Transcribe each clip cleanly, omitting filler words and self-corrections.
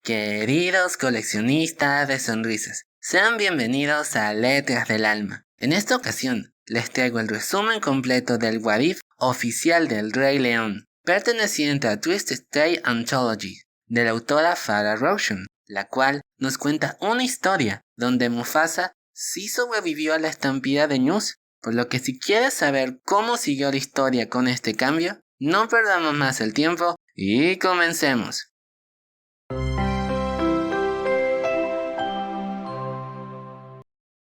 Queridos coleccionistas de sonrisas, sean bienvenidos a Letras del Alma. En esta ocasión, les traigo el resumen completo del What If oficial del Rey León, perteneciente a Twisted Tale Anthology, de la autora Farrah Rotion, la cual nos cuenta una historia donde Mufasa sí sobrevivió a la estampida de Ñuz, por lo que si quieres saber cómo siguió la historia con este cambio, no perdamos más el tiempo y comencemos.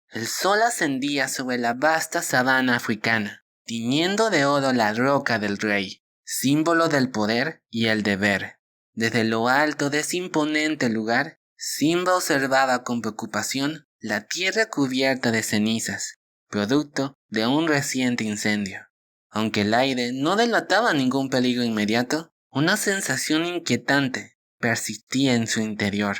El sol ascendía sobre la vasta sabana africana, tiñendo de oro la roca del rey, símbolo del poder y el deber. Desde lo alto de ese imponente lugar, Simba observaba con preocupación la tierra cubierta de cenizas, producto de un reciente incendio. Aunque el aire no delataba ningún peligro inmediato, una sensación inquietante persistía en su interior.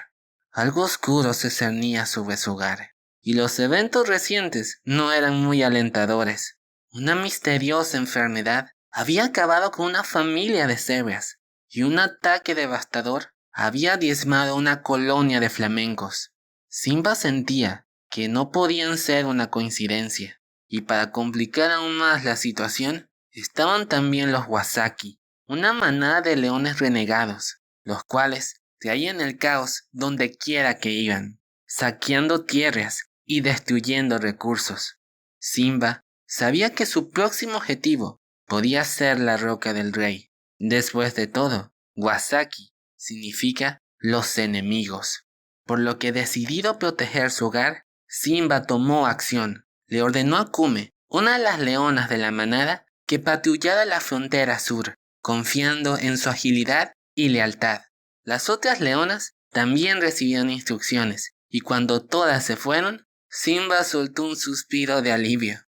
Algo oscuro se cernía sobre su hogar. Y los eventos recientes no eran muy alentadores. Una misteriosa enfermedad había acabado con una familia de cebrias, y un ataque devastador había diezmado una colonia de flamencos. Simba sentía que no podían ser una coincidencia, y para complicar aún más la situación, estaban también los Wasaki, una manada de leones renegados, los cuales traían el caos donde quiera que iban, saqueando tierras y destruyendo recursos. Simba sabía que su próximo objetivo podía ser la roca del rey. Después de todo, Wasaki significa los enemigos. Por lo que decidido a proteger su hogar, Simba tomó acción. Le ordenó a Kume, una de las leonas de la manada, que patrullara la frontera sur, confiando en su agilidad y lealtad. Las otras leonas también recibieron instrucciones, y cuando todas se fueron, Simba soltó un suspiro de alivio.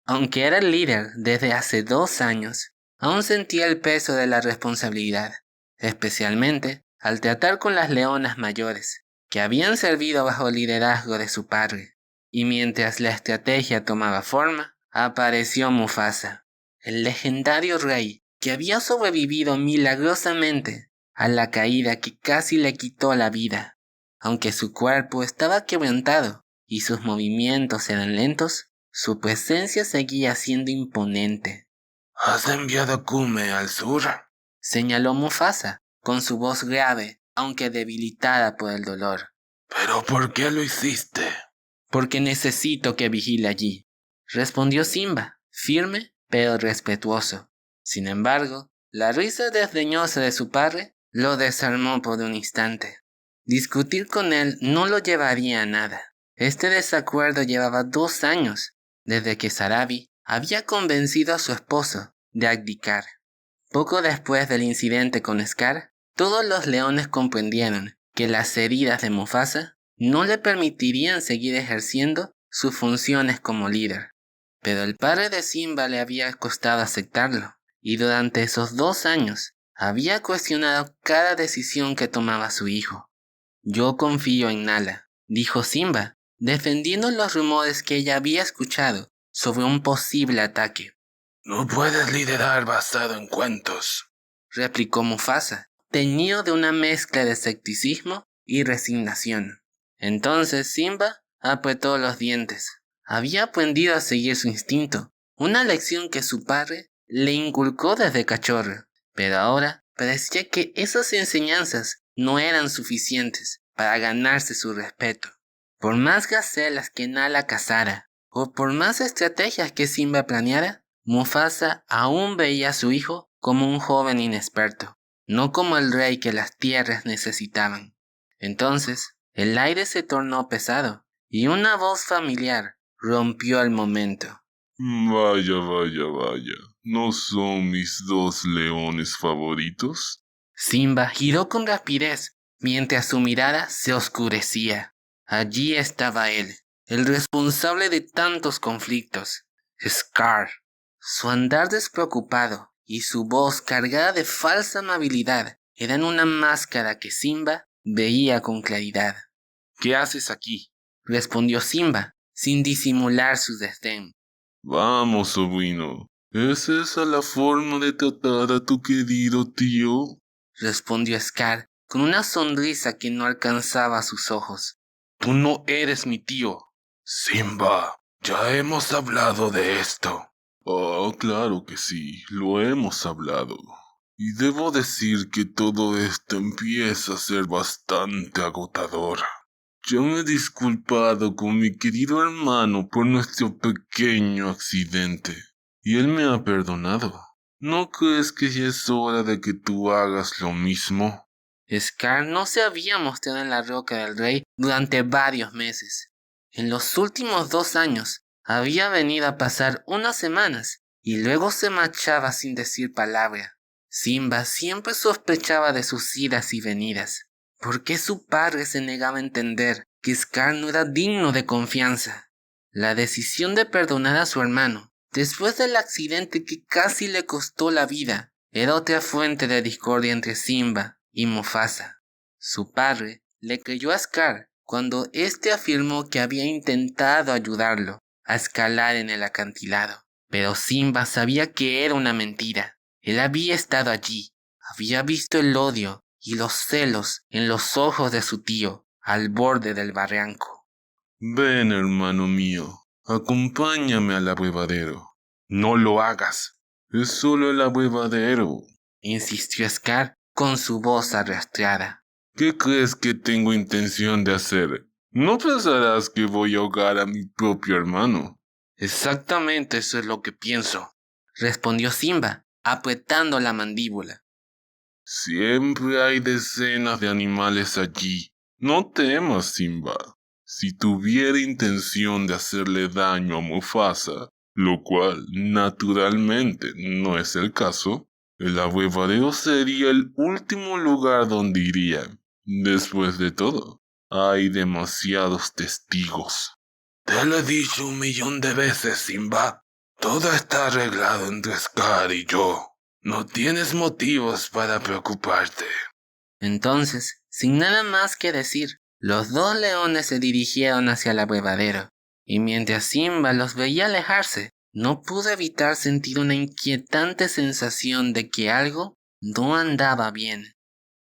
Aunque era el líder desde hace 2 años, aún sentía el peso de la responsabilidad, especialmente al tratar con las leonas mayores, que habían servido bajo el liderazgo de su padre. Y mientras la estrategia tomaba forma, apareció Mufasa, el legendario rey que había sobrevivido milagrosamente a la caída que casi le quitó la vida. Aunque su cuerpo estaba quebrantado y sus movimientos eran lentos, su presencia seguía siendo imponente. ¿Has enviado a Kume al sur? Señaló Mufasa, con su voz grave, aunque debilitada por el dolor. ¿Pero por qué lo hiciste? Porque necesito que vigile allí, respondió Simba, firme pero respetuoso. Sin embargo, la risa desdeñosa de su padre lo desarmó por un instante. Discutir con él no lo llevaría a nada. Este desacuerdo llevaba 2 años, desde que Sarabi había convencido a su esposo de abdicar. Poco después del incidente con Scar, todos los leones comprendieron que las heridas de Mufasa no le permitirían seguir ejerciendo sus funciones como líder. Pero el padre de Simba le había costado aceptarlo, y durante esos 2 años había cuestionado cada decisión que tomaba su hijo. Yo confío en Nala, dijo Simba, defendiendo los rumores que ella había escuchado sobre un posible ataque. No puedes liderar basado en cuentos, replicó Mufasa, teñido de una mezcla de escepticismo y resignación. Entonces Simba apretó los dientes. Había aprendido a seguir su instinto, una lección que su padre le inculcó desde cachorro, pero ahora parecía que esas enseñanzas no eran suficientes para ganarse su respeto. Por más gacelas que Nala cazara, o por más estrategias que Simba planeara, Mufasa aún veía a su hijo como un joven inexperto, no como el rey que las tierras necesitaban. Entonces, el aire se tornó pesado, y una voz familiar rompió el momento. Vaya, vaya, vaya. ¿No son mis 2 leones favoritos? Simba giró con rapidez, mientras su mirada se oscurecía. Allí estaba él, el responsable de tantos conflictos, Scar. Su andar despreocupado y su voz cargada de falsa amabilidad eran una máscara que Simba veía con claridad. ¿Qué haces aquí? Respondió Simba, sin disimular su desdén. Vamos, sobrino. ¿Es esa la forma de tratar a tu querido tío? Respondió Scar con una sonrisa que no alcanzaba sus ojos. Tú no eres mi tío. Simba, ya hemos hablado de esto. Oh, claro que sí, lo hemos hablado. Y debo decir que todo esto empieza a ser bastante agotador. Yo me he disculpado con mi querido hermano por nuestro pequeño accidente, y él me ha perdonado. ¿No crees que ya es hora de que tú hagas lo mismo? Scar no se había mostrado en la Roca del Rey durante varios meses. En los últimos 2 años había venido a pasar unas semanas y luego se marchaba sin decir palabra. Simba siempre sospechaba de sus idas y venidas. ¿Por qué su padre se negaba a entender que Scar no era digno de confianza? La decisión de perdonar a su hermano, después del accidente que casi le costó la vida, era otra fuente de discordia entre Simba y Mufasa. Su padre le creyó a Scar cuando éste afirmó que había intentado ayudarlo a escalar en el acantilado. Pero Simba sabía que era una mentira. Él había estado allí, había visto el odio y los celos en los ojos de su tío al borde del barranco. Ven, hermano mío, acompáñame al abrevadero. No lo hagas. Es solo el abrevadero. Insistió Scar con su voz arrastrada. ¿Qué crees que tengo intención de hacer? No pensarás que voy a ahogar a mi propio hermano. Exactamente eso es lo que pienso, respondió Simba, apretando la mandíbula. Siempre hay decenas de animales allí. No temas, Simba. Si tuviera intención de hacerle daño a Mufasa, lo cual naturalmente no es el caso, el abrevadero sería el último lugar donde iría. Después de todo, hay demasiados testigos. Te lo he dicho 1.000.000 de veces, Simba. Todo está arreglado entre Scar y yo. No tienes motivos para preocuparte. Entonces, sin nada más que decir, los 2 leones se dirigieron hacia el abrevadero, y mientras Simba los veía alejarse, no pudo evitar sentir una inquietante sensación de que algo no andaba bien.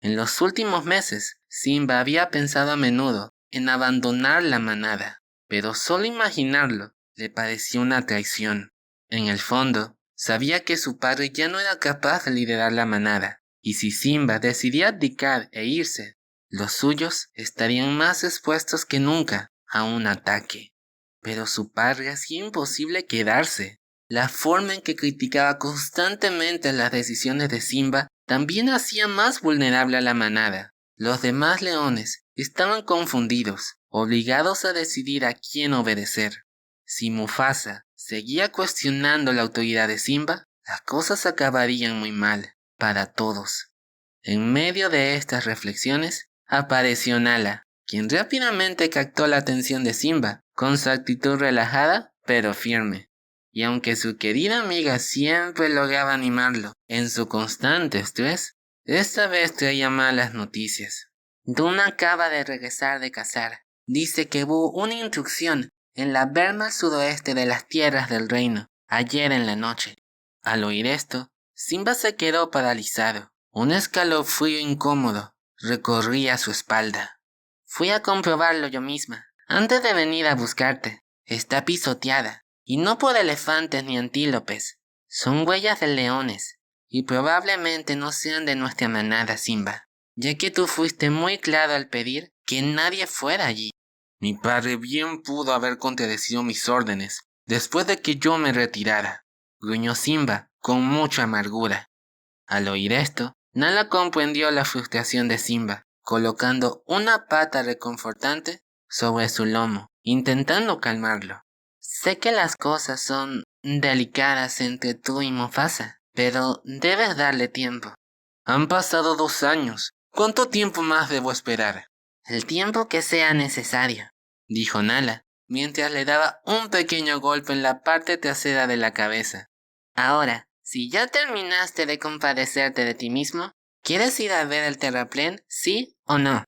En los últimos meses, Simba había pensado a menudo en abandonar la manada, pero solo imaginarlo le parecía una traición. En el fondo, sabía que su padre ya no era capaz de liderar la manada, y si Simba decidía abdicar e irse, los suyos estarían más expuestos que nunca a un ataque. Pero su padre hacía imposible quedarse. La forma en que criticaba constantemente las decisiones de Simba también hacía más vulnerable a la manada. Los demás leones estaban confundidos, obligados a decidir a quién obedecer. Si Mufasa seguía cuestionando la autoridad de Simba, las cosas acabarían muy mal para todos. En medio de estas reflexiones, apareció Nala, quien rápidamente captó la atención de Simba, con su actitud relajada pero firme. Y aunque su querida amiga siempre lograba animarlo en su constante estrés, esta vez traía malas noticias. Duna acaba de regresar de cazar. Dice que hubo una intrusión en la berma al sudoeste de las tierras del reino, ayer en la noche. Al oír esto, Simba se quedó paralizado. Un escalofrío incómodo recorría su espalda. Fui a comprobarlo yo misma, antes de venir a buscarte. Está pisoteada, y no por elefantes ni antílopes. Son huellas de leones, y probablemente no sean de nuestra manada, Simba, ya que tú fuiste muy claro al pedir que nadie fuera allí. Mi padre bien pudo haber contradecido mis órdenes después de que yo me retirara, gruñó Simba con mucha amargura. Al oír esto, Nala comprendió la frustración de Simba, colocando una pata reconfortante sobre su lomo, intentando calmarlo. Sé que las cosas son delicadas entre tú y Mufasa, pero debes darle tiempo. Han pasado 2 años. ¿Cuánto tiempo más debo esperar? El tiempo que sea necesario, dijo Nala, mientras le daba un pequeño golpe en la parte trasera de la cabeza. Ahora, si ya terminaste de compadecerte de ti mismo, ¿quieres ir a ver el terraplén, sí o no?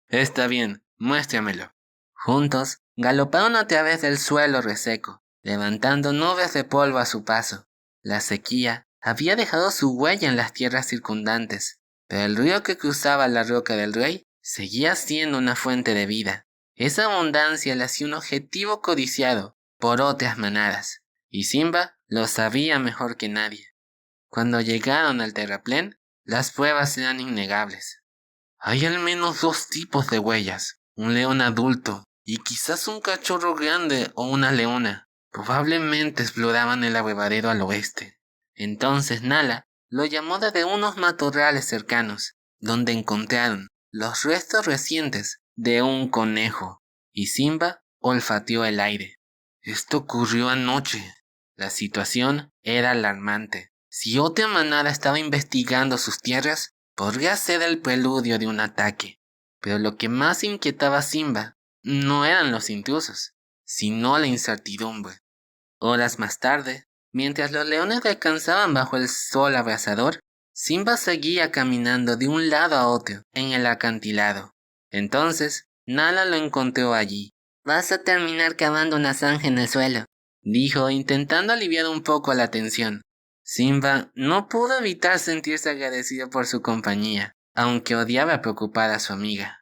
Está bien, muéstramelo. Juntos, galoparon a través del suelo reseco, levantando nubes de polvo a su paso. La sequía había dejado su huella en las tierras circundantes, pero el río que cruzaba la roca del rey seguía siendo una fuente de vida. Esa abundancia le hacía un objetivo codiciado por otras manadas, y Simba lo sabía mejor que nadie. Cuando llegaron al terraplén, las pruebas eran innegables. Hay al menos 2 tipos de huellas, un león adulto y quizás un cachorro grande o una leona. Probablemente exploraban el abrevadero al oeste. Entonces Nala lo llamó desde unos matorrales cercanos, donde encontraron los restos recientes de un conejo, y Simba olfateó el aire. Esto ocurrió anoche. La situación era alarmante. Si otra manada estaba investigando sus tierras, podría ser el preludio de un ataque. Pero lo que más inquietaba a Simba no eran los intrusos, sino la incertidumbre. Horas más tarde, mientras los leones descansaban bajo el sol abrasador, Simba seguía caminando de un lado a otro en el acantilado. Entonces, Nala lo encontró allí. «Vas a terminar cavando una zanja en el suelo», dijo, intentando aliviar un poco la tensión. Simba no pudo evitar sentirse agradecido por su compañía, aunque odiaba preocupar a su amiga.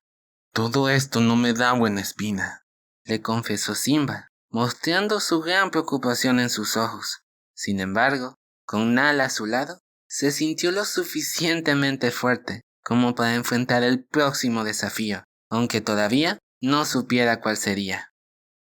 «Todo esto no me da buena espina», le confesó Simba, mostrando su gran preocupación en sus ojos. Sin embargo, con Nala a su lado, se sintió lo suficientemente fuerte como para enfrentar el próximo desafío, aunque todavía no supiera cuál sería.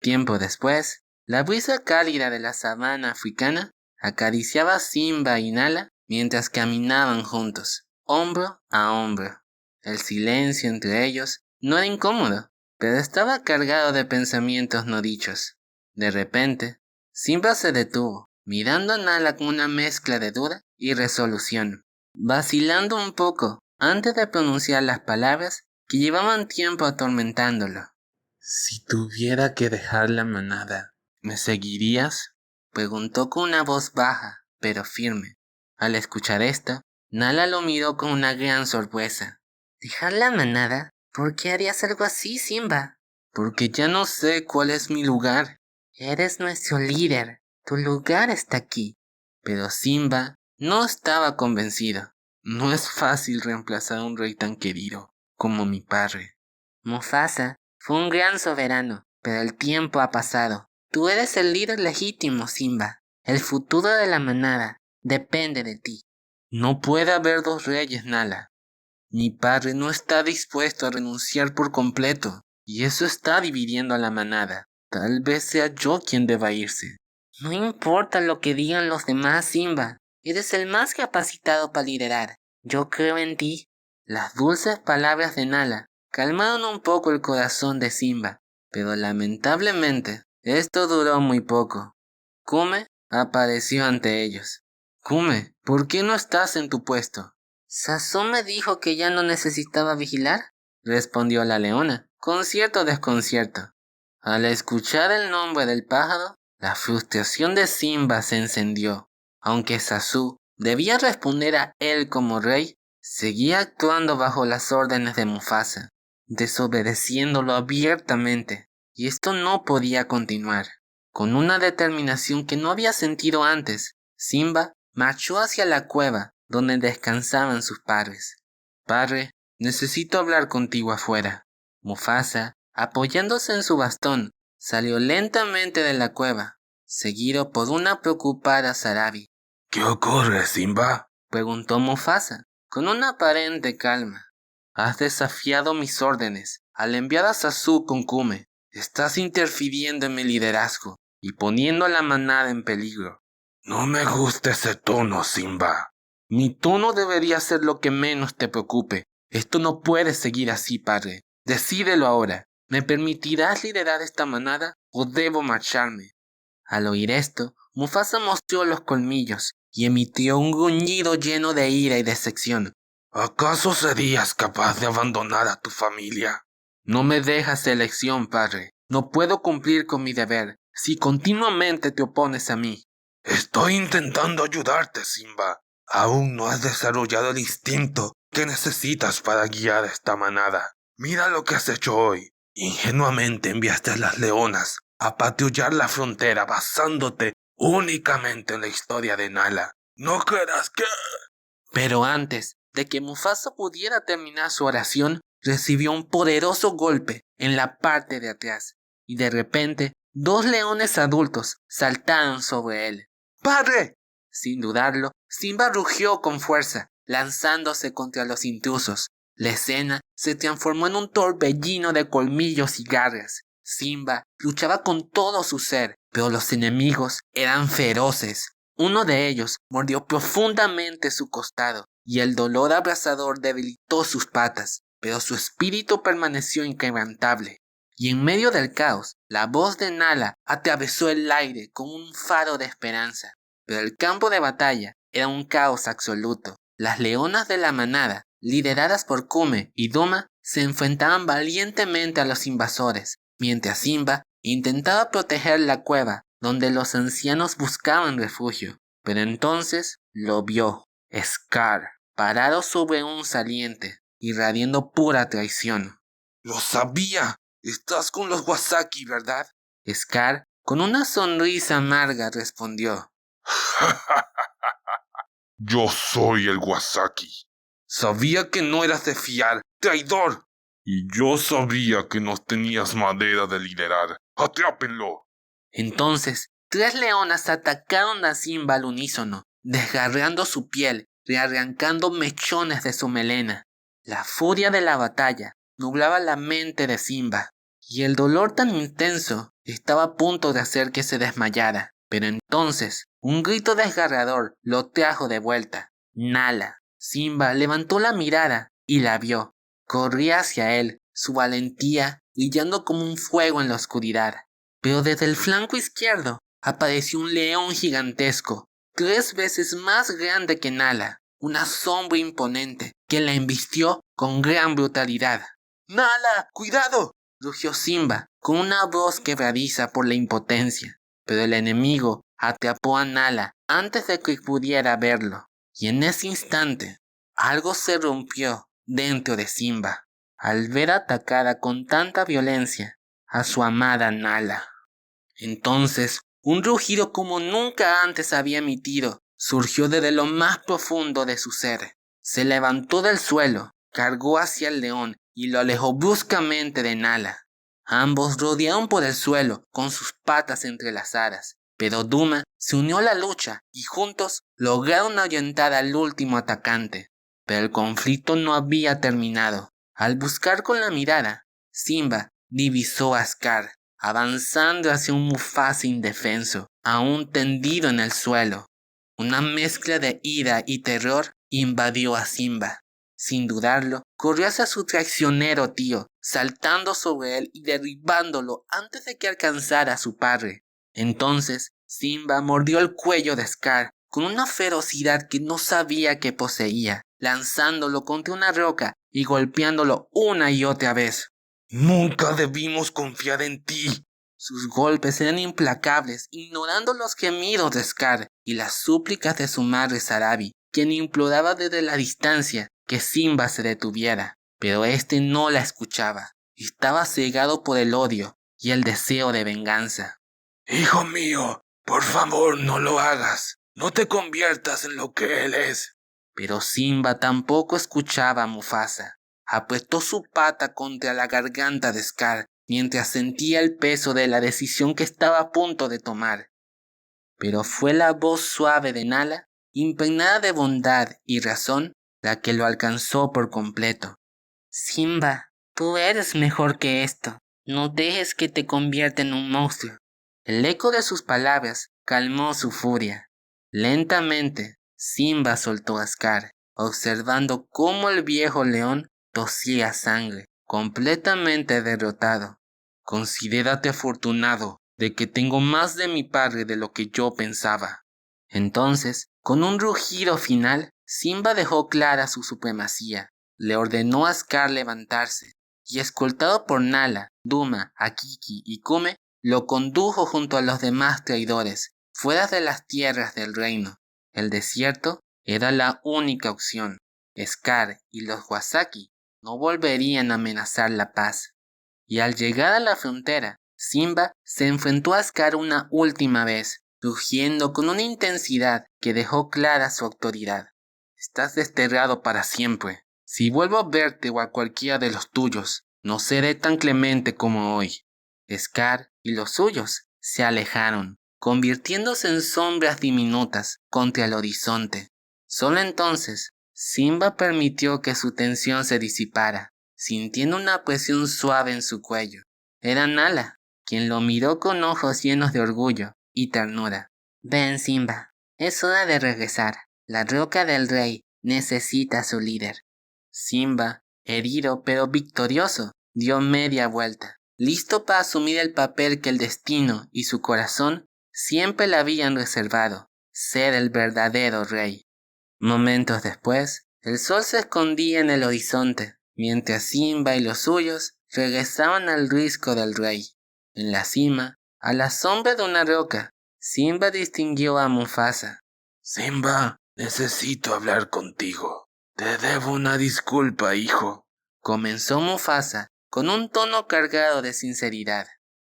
Tiempo después, la brisa cálida de la sabana africana acariciaba a Simba y Nala mientras caminaban juntos, hombro a hombro. El silencio entre ellos no era incómodo, pero estaba cargado de pensamientos no dichos. De repente, Simba se detuvo, mirando a Nala con una mezcla de duda y resolución, vacilando un poco antes de pronunciar las palabras que llevaban tiempo atormentándolo. «Si tuviera que dejar la manada, ¿me seguirías?», preguntó con una voz baja, pero firme. Al escuchar esto, Nala lo miró con una gran sorpresa. «¿Dejar la manada? ¿Por qué harías algo así, Simba?» «Porque ya no sé cuál es mi lugar». «Eres nuestro líder. Tu lugar está aquí». Pero Simba no estaba convencido. «No es fácil reemplazar a un rey tan querido como mi padre». «Mufasa fue un gran soberano, pero el tiempo ha pasado. Tú eres el líder legítimo, Simba. El futuro de la manada depende de ti». «No puede haber 2 reyes, Nala. Mi padre no está dispuesto a renunciar por completo, y eso está dividiendo a la manada. Tal vez sea yo quien deba irse». «No importa lo que digan los demás, Simba. Eres el más capacitado para liderar. Yo creo en ti». Las dulces palabras de Nala calmaron un poco el corazón de Simba, pero lamentablemente esto duró muy poco. Kume apareció ante ellos. «Kume, ¿por qué no estás en tu puesto?» «Sazú me dijo que ya no necesitaba vigilar», respondió la leona, con cierto desconcierto. Al escuchar el nombre del pájaro, la frustración de Simba se encendió. Aunque Sazú debía responder a él como rey, seguía actuando bajo las órdenes de Mufasa, desobedeciéndolo abiertamente, y esto no podía continuar. Con una determinación que no había sentido antes, Simba marchó hacia la cueva donde descansaban sus padres. «Padre, necesito hablar contigo afuera». Mufasa, apoyándose en su bastón, salió lentamente de la cueva, seguido por una preocupada Sarabi. ¿Qué ocurre, Simba?, preguntó Mufasa, con una aparente calma. «Has desafiado mis órdenes al enviar a Sazú con Kume. Estás interfiriendo en mi liderazgo y poniendo a la manada en peligro». No me gusta ese tono, Simba. «Mi tono debería ser lo que menos te preocupe. Esto no puede seguir así, padre. Decídelo ahora. ¿Me permitirás liderar esta manada o debo marcharme?» Al oír esto, Mufasa mostró los colmillos y emitió un gruñido lleno de ira y decepción. ¿Acaso serías capaz de abandonar a tu familia? «No me dejas elección, padre. No puedo cumplir con mi deber si continuamente te opones a mí». Estoy intentando ayudarte, Simba. Aún no has desarrollado el instinto que necesitas para guiar a esta manada. Mira lo que has hecho hoy. Ingenuamente enviaste a las leonas a patrullar la frontera basándote únicamente en la historia de Nala. ¿No creerás que...? «Pero antes, de que Mufasa pudiera terminar su oración, recibió un poderoso golpe en la parte de atrás, y de repente 2 leones adultos saltaron sobre él. ¡Padre! Sin dudarlo, Simba rugió con fuerza, lanzándose contra los intrusos. La escena se transformó en un torbellino de colmillos y garras. Simba luchaba con todo su ser, pero los enemigos eran feroces. Uno de ellos mordió profundamente su costado, y el dolor abrasador debilitó sus patas, pero su espíritu permaneció inquebrantable. Y en medio del caos, la voz de Nala atravesó el aire como un faro de esperanza. Pero el campo de batalla era un caos absoluto. Las leonas de la manada, lideradas por Kume y Duma, se enfrentaban valientemente a los invasores, mientras Simba intentaba proteger la cueva donde los ancianos buscaban refugio. Pero entonces lo vio, Scar, parado sobre un saliente, irradiando pura traición. ¡Lo sabía! Estás con los Wasaki, ¿verdad? Scar, con una sonrisa amarga, respondió. Yo soy el Wasaki. Sabía que no eras de fiar, traidor. Y yo sabía que no tenías madera de liderar. ¡Atrápenlo! Entonces, 3 leonas atacaron a Simba al unísono, desgarrando su piel, rearrancando mechones de su melena. La furia de la batalla nublaba la mente de Simba, y el dolor tan intenso estaba a punto de hacer que se desmayara. Pero entonces, un grito desgarrador lo trajo de vuelta. Nala. Simba levantó la mirada y la vio. Corría hacia él, su valentía brillando como un fuego en la oscuridad. Pero desde el flanco izquierdo apareció un león gigantesco, 3 veces más grande que Nala, una sombra imponente que la embistió con gran brutalidad. ¡Nala, cuidado!, rugió Simba, con una voz quebradiza por la impotencia. Pero el enemigo atrapó a Nala antes de que pudiera verlo, y en ese instante algo se rompió dentro de Simba, al ver atacada con tanta violencia a su amada Nala. Entonces, un rugido como nunca antes había emitido surgió desde lo más profundo de su ser. Se levantó del suelo, cargó hacia el león y lo alejó bruscamente de Nala. Ambos rodearon por el suelo con sus patas entrelazadas, pero Duma se unió a la lucha y juntos lograron ahuyentar al último atacante. Pero el conflicto no había terminado. Al buscar con la mirada, Simba divisó a Scar, avanzando hacia un Mufasa indefenso, aún tendido en el suelo. Una mezcla de ira y terror invadió a Simba. Sin dudarlo, corrió hacia su traicionero tío, saltando sobre él y derribándolo antes de que alcanzara a su padre. Entonces, Simba mordió el cuello de Scar con una ferocidad que no sabía que poseía, lanzándolo contra una roca y golpeándolo una y otra vez. Nunca debimos confiar en ti. Sus golpes eran implacables, ignorando los gemidos de Scar y las súplicas de su madre Sarabi, quien imploraba desde la distancia que Simba se detuviera. Pero éste no la escuchaba. Estaba cegado por el odio y el deseo de venganza. Hijo mío, por favor no lo hagas. No te conviertas en lo que él es. Pero Simba tampoco escuchaba a Mufasa. Apretó su pata contra la garganta de Scar mientras sentía el peso de la decisión que estaba a punto de tomar. Pero fue la voz suave de Nala, impregnada de bondad y razón, la que lo alcanzó por completo. Simba, tú eres mejor que esto. No dejes que te convierta en un monstruo. El eco de sus palabras calmó su furia. Lentamente, Simba soltó a Scar, observando cómo el viejo león tosía sangre, completamente derrotado. Considérate afortunado de que tengo más de mi padre de lo que yo pensaba. Entonces, con un rugido final, Simba dejó clara su supremacía. Le ordenó a Scar levantarse, y escoltado por Nala, Duma, Akiki y Kume, lo condujo junto a los demás traidores, fuera de las tierras del reino. El desierto era la única opción. Scar y los Wasaki no volverían a amenazar la paz. Y al llegar a la frontera, Simba se enfrentó a Scar una última vez, rugiendo con una intensidad que dejó clara su autoridad. estás desterrado para siempre. Si vuelvo a verte o a cualquiera de los tuyos, no seré tan clemente como hoy. Scar y los suyos se alejaron, convirtiéndose en sombras diminutas contra el horizonte. Solo entonces, Simba permitió que su tensión se disipara, sintiendo una presión suave en su cuello. Era Nala, quien lo miró con ojos llenos de orgullo y ternura. Ven, Simba, es hora de regresar. La roca del rey necesita a su líder. Simba, herido pero victorioso, dio media vuelta, listo para asumir el papel que el destino y su corazón siempre le habían reservado, ser el verdadero rey. Momentos después, el sol se escondía en el horizonte, mientras Simba y los suyos regresaban al risco del rey. En la cima, a la sombra de una roca, Simba distinguió a Mufasa. Simba, necesito hablar contigo. Te debo una disculpa, hijo. Comenzó Mufasa con un tono cargado de sinceridad.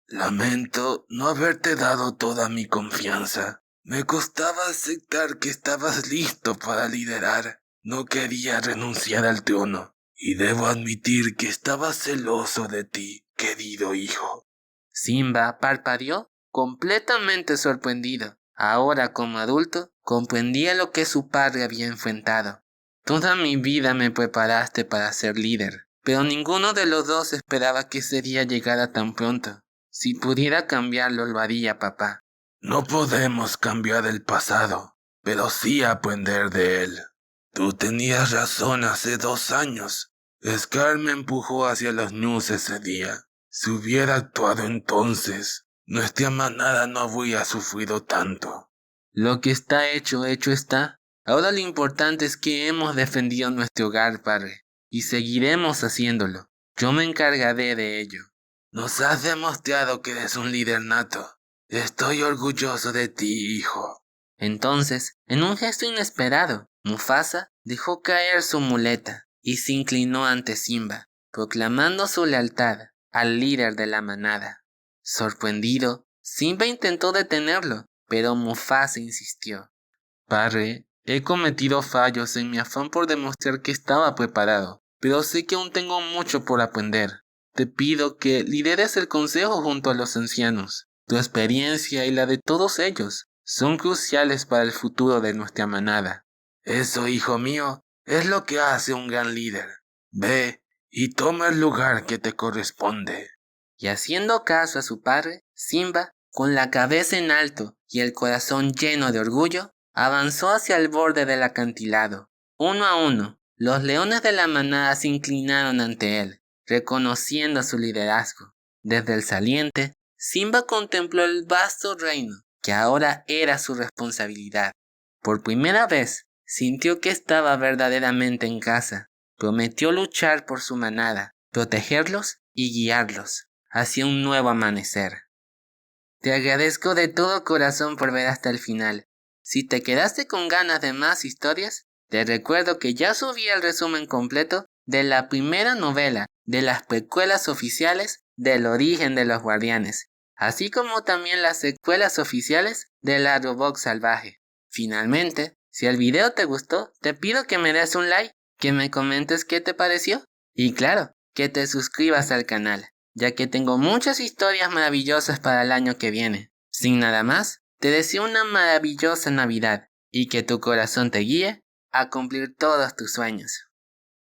Lamento no haberte dado toda mi confianza. Me costaba aceptar que estabas listo para liderar. No quería renunciar al trono. Y debo admitir que estaba celoso de ti, querido hijo. Simba parpadeó, completamente sorprendido. Ahora, como adulto, comprendía lo que su padre había enfrentado. Toda mi vida me preparaste para ser líder, pero ninguno de los dos esperaba que ese día llegara tan pronto. Si pudiera cambiarlo, lo haría, papá. No podemos cambiar el pasado, pero sí aprender de él. Tú tenías razón hace 2 años. Scar me empujó hacia los News ese día. Si hubiera actuado entonces, nuestra manada no habría sufrido tanto. Lo que está hecho, hecho está. Ahora lo importante es que hemos defendido nuestro hogar, padre, y seguiremos haciéndolo. Yo me encargaré de ello. Nos has demostrado que eres un líder nato. Estoy orgulloso de ti, hijo. Entonces, en un gesto inesperado, Mufasa dejó caer su muleta y se inclinó ante Simba, proclamando su lealtad al líder de la manada. Sorprendido, Simba intentó detenerlo, pero Mufasa insistió. Padre, he cometido fallos en mi afán por demostrar que estaba preparado, pero sé que aún tengo mucho por aprender. Te pido que lideres el consejo junto a los ancianos. Tu experiencia y la de todos ellos son cruciales para el futuro de nuestra manada. Eso, hijo mío, es lo que hace un gran líder. Ve y toma el lugar que te corresponde. Y haciendo caso a su padre, Simba, con la cabeza en alto y el corazón lleno de orgullo, avanzó hacia el borde del acantilado. Uno a uno, los leones de la manada se inclinaron ante él, reconociendo su liderazgo. Desde el saliente, Simba contempló el vasto reino, que ahora era su responsabilidad. Por primera vez, sintió que estaba verdaderamente en casa. Prometió luchar por su manada, protegerlos y guiarlos hacia un nuevo amanecer. Te agradezco de todo corazón por ver hasta el final. Si te quedaste con ganas de más historias, te recuerdo que ya subí el resumen completo de la primera novela de las precuelas oficiales del origen de los guardianes, así como también las secuelas oficiales de la Robot Salvaje. Finalmente, si el video te gustó, te pido que me des un like, que me comentes qué te pareció y claro, que te suscribas al canal, ya que tengo muchas historias maravillosas para el año que viene. Sin nada más, te deseo una maravillosa Navidad y que tu corazón te guíe a cumplir todos tus sueños.